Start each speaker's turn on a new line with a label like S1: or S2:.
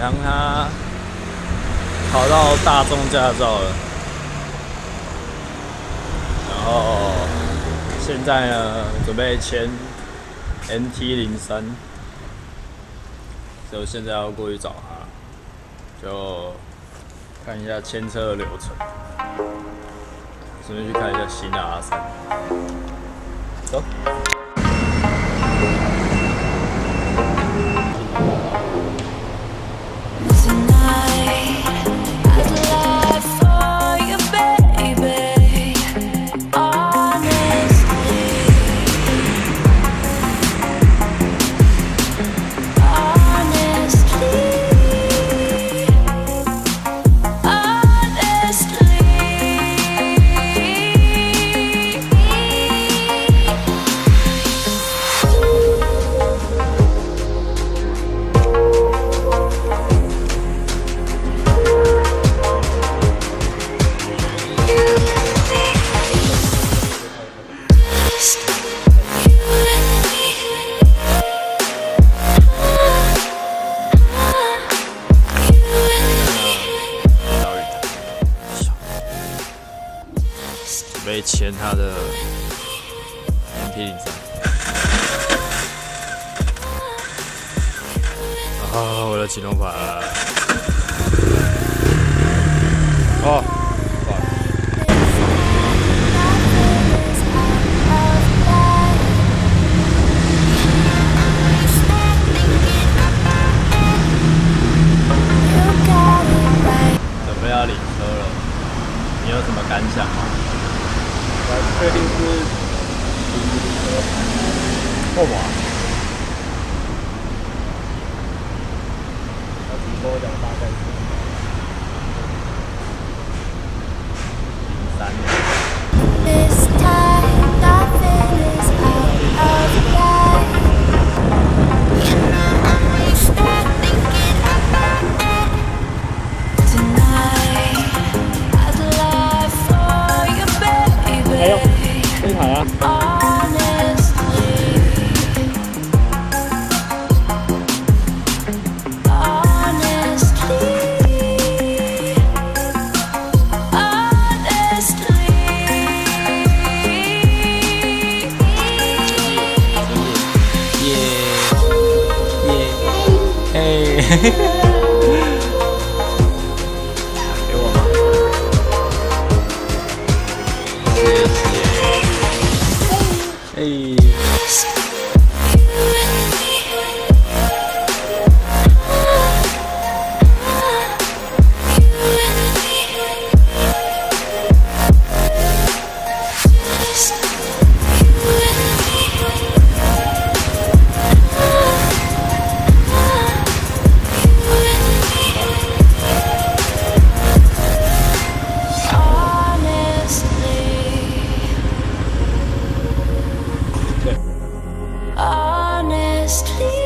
S1: 堂他考到大众驾照了，然后现在呢准备签 NT03，所以我现在要过去找他，就看一下签车的流程，顺便去看一下新的R3。走。 准备签他的 NT03。啊，我的启动盘。哦，准备要领车了，你有什么感想吗？ 确定是后马，他只跟我讲大概03。哎呦，真好啊！ 给我吗？谢谢。哎。
S2: Honestly